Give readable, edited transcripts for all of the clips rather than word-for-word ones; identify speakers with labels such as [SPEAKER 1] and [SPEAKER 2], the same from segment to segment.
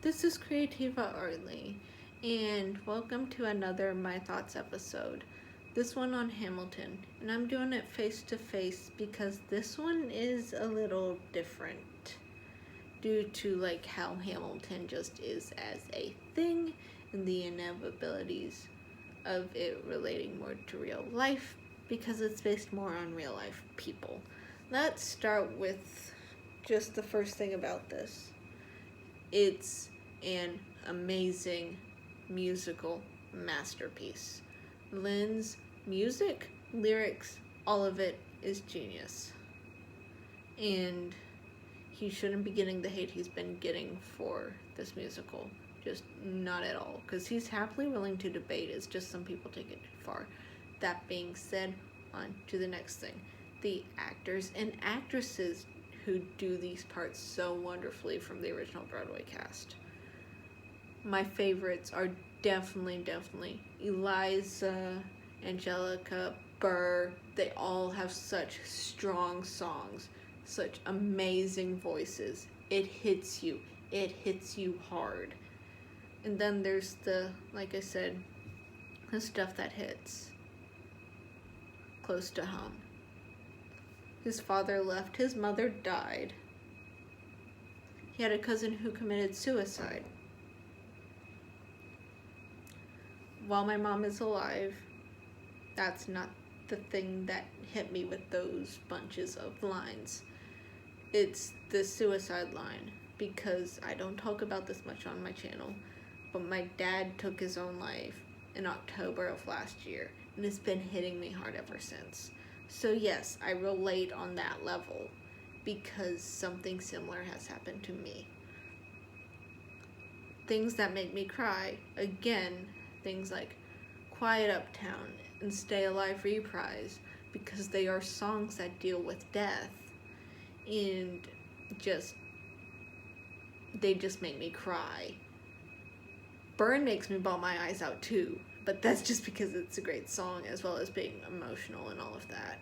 [SPEAKER 1] This is Creativa Artley, and welcome to another My Thoughts episode. This one on Hamilton, and I'm doing it face to face because this one is a little different due to how Hamilton just is as a thing and the inevitabilities of it relating more to real life because it's based more on real life people. Let's start with just the first thing about this. It's an amazing musical masterpiece. Lynn's music, lyrics, all of it is genius. And he shouldn't be getting the hate he's been getting for this musical. Just not at all. Because he's happily willing to debate. It's just some people take it too far. That being said, on to the next thing. The actors and actresses who do these parts so wonderfully from the original Broadway cast. My favorites are definitely Eliza, Angelica, Burr. They all have such strong songs, such amazing voices. It hits you hard. And then there's like I said, the stuff that hits close to home. His father left, his mother died. He had a cousin who committed suicide. While my mom is alive, that's not the thing that hit me with those bunches of lines. It's the suicide line, because I don't talk about this much on my channel, but my dad took his own life in October of last year, and it's been hitting me hard ever since. So yes, I relate on that level because something similar has happened to me. Things that make me cry, again, things like Quiet Uptown and Stay Alive Reprise, because they are songs that deal with death and they just make me cry. Burn makes me bawl my eyes out too, but that's just because it's a great song as well as being emotional and all of that.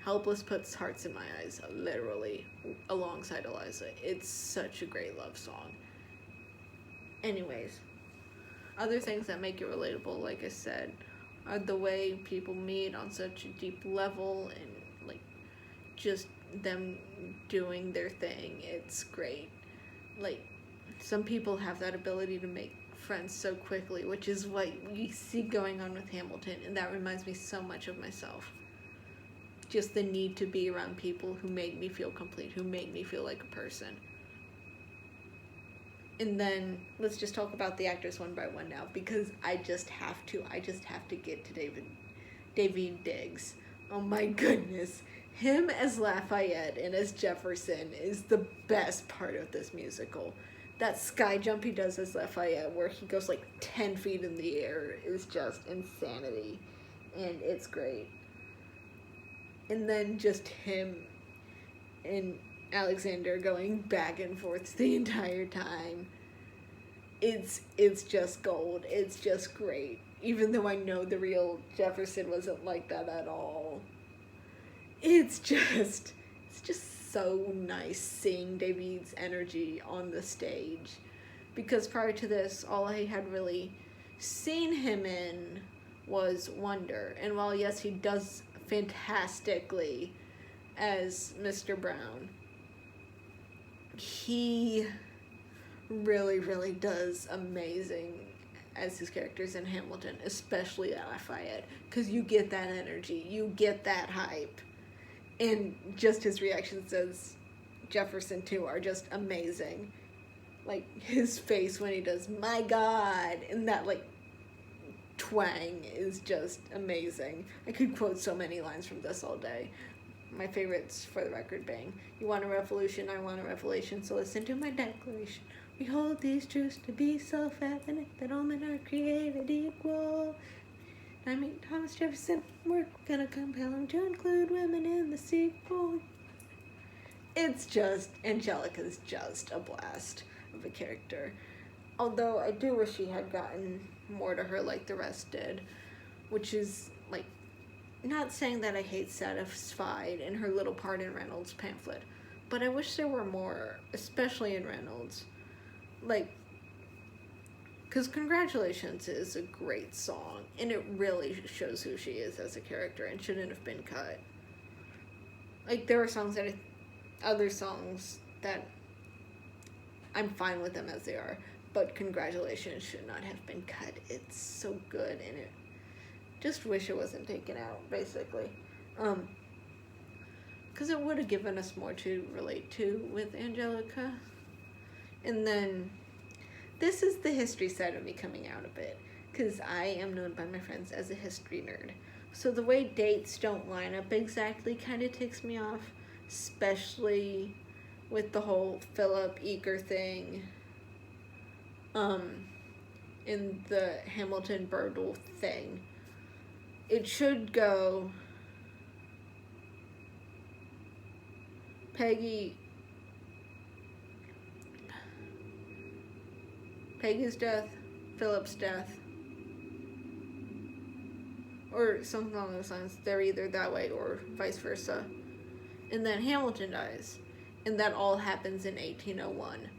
[SPEAKER 1] Helpless puts hearts in my eyes, literally, alongside Eliza. It's such a great love song. Anyways, other things that make it relatable, like I said, are the way people meet on such a deep level and just them doing their thing. It's great. Some people have that ability to make friends so quickly, which is what we see going on with Hamilton, and that reminds me so much of myself. Just the need to be around people who made me feel complete, who made me feel like a person. And then let's just talk about the actors one by one now, because I just have to get to David Diggs. Oh my goodness. Him as Lafayette and as Jefferson is the best part of this musical. That sky jump he does as Lafayette, where he goes 10 feet in the air, is just insanity. And it's great. And then just him and Alexander going back and forth the entire time. It's just gold. It's just great. Even though I know the real Jefferson wasn't like that at all. It's just so nice seeing David's energy on the stage. Because prior to this, all I had really seen him in was Wonder. And while yes, he does fantastically as Mr. Brown, he really does amazing as his characters in Hamilton, especially Lafayette, because you get that energy, you get that hype, and just his reactions as Jefferson too are just amazing. His face when he does "my God" and that twang is just amazing. I could quote so many lines from this all day. My favorites, for the record, being, "You want a revolution, I want a revelation, so listen to my declaration. We hold these truths to be self-evident, that all men are created equal. I mean, Thomas Jefferson, we're gonna compel him to include women in the sequel." It's just, Angelica's just a blast of a character. Although I do wish she had gotten more to her like the rest did, which is not saying that I hate Satisfied and her little part in Reynolds' pamphlet, but I wish there were more, especially in Reynolds. like, because Congratulations is a great song, and it really shows who she is as a character and shouldn't have been cut. Like, there are other songs that I'm fine with them as they are, but Congratulations should not have been cut. It's so good, and it just wish it wasn't taken out, basically. Because it would have given us more to relate to with Angelica. And then, this is the history side of me coming out a bit, because I am known by my friends as a history nerd. So the way dates don't line up exactly kind of ticks me off, especially with the whole Philip Eaker thing, in the Hamilton Birdle thing. It should go Peggy's death, Philip's death, or something along those lines. They're either that way or vice versa. And then Hamilton dies. And that all happens in 1801,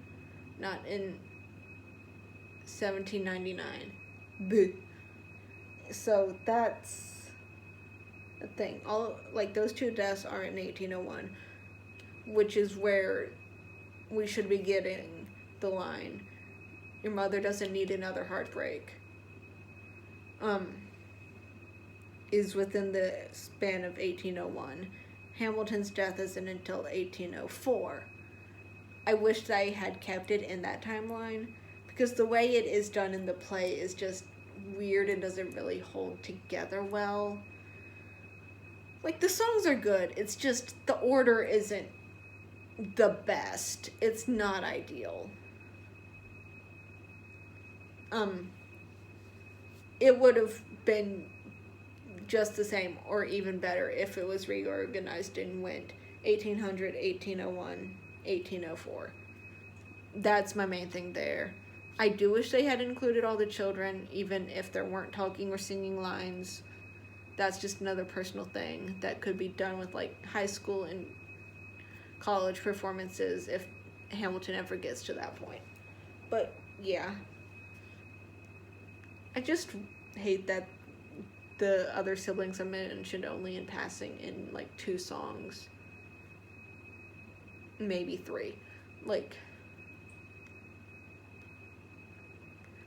[SPEAKER 1] not in 1799. Bleh. So that's a thing. Those two deaths are in 1801, which is where we should be getting the line, "Your mother doesn't need another heartbreak," is within the span of 1801. Hamilton's death isn't until 1804. I wish that I had kept it in that timeline, because the way it is done in the play is just weird and doesn't really hold together well. Like, the songs are good, it's just the order isn't the best. It's not ideal. It would have been just the same or even better if it was reorganized and went 1800, 1801, 1804. That's my main thing there. I do wish they had included all the children, even if there weren't talking or singing lines. That's just another personal thing that could be done with, like, high school and college performances if Hamilton ever gets to that point. But yeah, I just hate that the other siblings I mentioned only in passing in, like, 2 songs. Maybe 3. Like,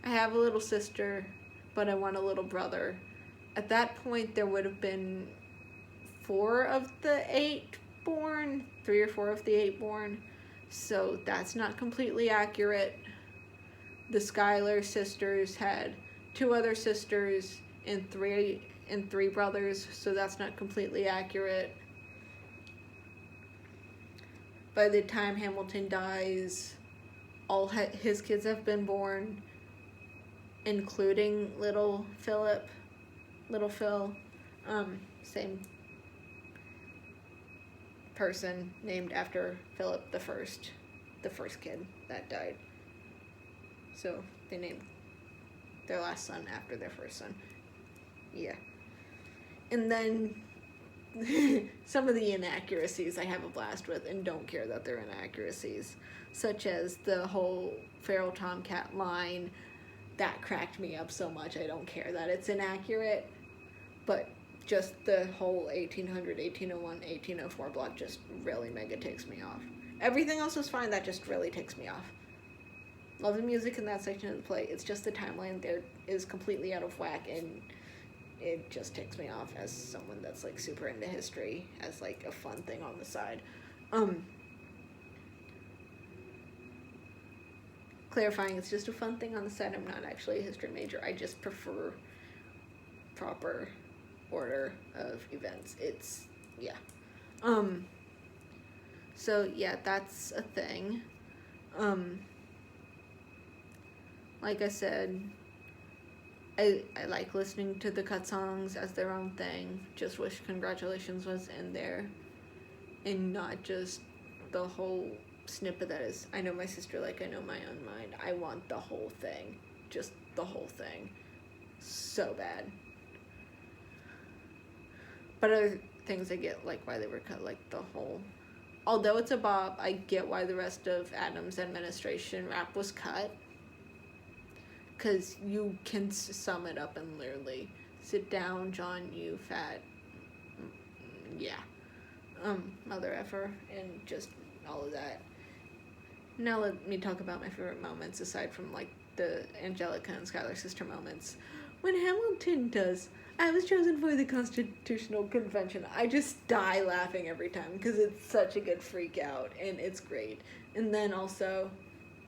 [SPEAKER 1] I have a little sister, but I want a little brother. At that point, there would have been 4 of the 8 born, 3 or 4 of the 8 born, so that's not completely accurate. The Schuyler sisters had 2 other sisters and 3 brothers, so that's not completely accurate. By the time Hamilton dies, all his kids have been born, including little Phil, same person named after Philip the first kid that died. So they named their last son after their first son. Yeah. And then some of the inaccuracies I have a blast with and don't care that they're inaccuracies, such as the whole feral tomcat line. That cracked me up so much. I don't care that it's inaccurate, but just the whole 1800, 1801, 1804 block just really mega ticks me off. Everything else is fine, that just really ticks me off. Love the music in that section of the play. It's just the timeline there is completely out of whack, and it just ticks me off as someone that's, like, super into history, as, like, a fun thing on the side. Clarifying, it's just a fun thing on the side. I'm not actually a history major. I just prefer proper order of events. Yeah. So, yeah, that's a thing. Like I said, I like listening to the cut songs as their own thing. Just wish Congratulations was in there and not just the whole snippet that is, I know my sister like I know my own mind. I want the whole thing. Just the whole thing. So bad. But other things I get, like why they were cut, like the whole although it's a bop, I get why the rest of Adams' administration rap was cut. Because you can sum it up and literally, sit down, John, you fat, yeah, mother effer, and just all of that. Now let me talk about my favorite moments, aside from, like, the Angelica and Skylar sister moments. When Hamilton does, I was chosen for the Constitutional Convention, I just die laughing every time, because it's such a good freak out, and it's great. And then also,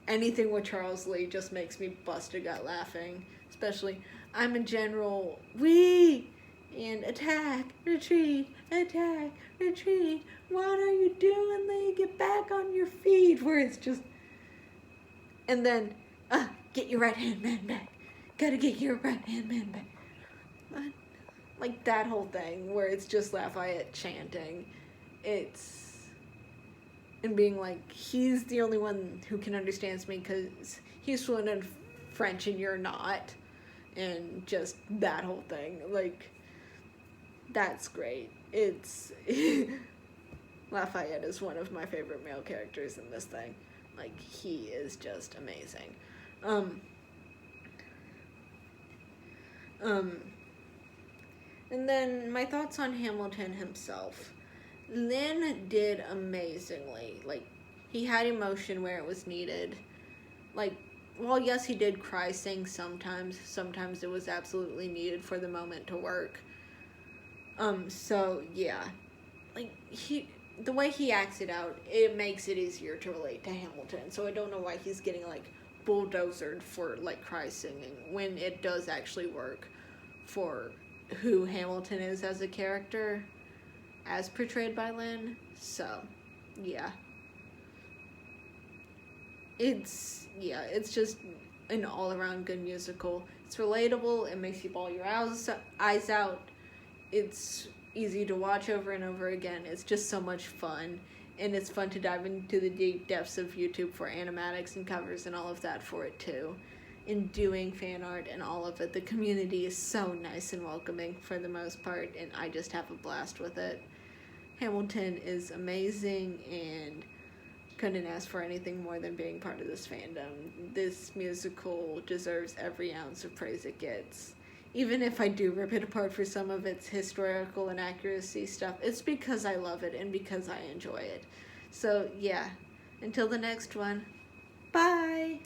[SPEAKER 1] anything with Charles Lee just makes me bust a gut laughing. Especially, I'm a general, we, and attack, retreat, what are you doing, Lee? Get back on your feet, where it's just, and then, get your right hand man back. Gotta get your right hand man back. Like, that whole thing, where it's just Lafayette chanting. And being like, he's the only one who can understand me because he's fluent in French and you're not. And just that whole thing. Like, that's great. Lafayette is one of my favorite male characters in this thing. Like, he is just amazing. And then my thoughts on Hamilton himself. Lin did amazingly. Like, he had emotion where it was needed. Like, while yes, he did cry sing sometimes it was absolutely needed for the moment to work. So, yeah. Like, the way he acts it out, it makes it easier to relate to Hamilton. So I don't know why he's getting, like, bulldozered for, like, cry singing when it does actually work for who Hamilton is as a character, as portrayed by Lin. So, yeah. It's just an all-around good musical. It's relatable, it makes you bawl your eyes out. It's easy to watch over and over again. It's just so much fun. And it's fun to dive into the deep depths of YouTube for animatics and covers and all of that for it too. In doing fan art and all of it, the community is so nice and welcoming for the most part, and I just have a blast with it. Hamilton is amazing, and couldn't ask for anything more than being part of this fandom. This musical deserves every ounce of praise it gets. Even if I do rip it apart for some of its historical inaccuracy stuff, it's because I love it and because I enjoy it. So, yeah. Until the next one, bye!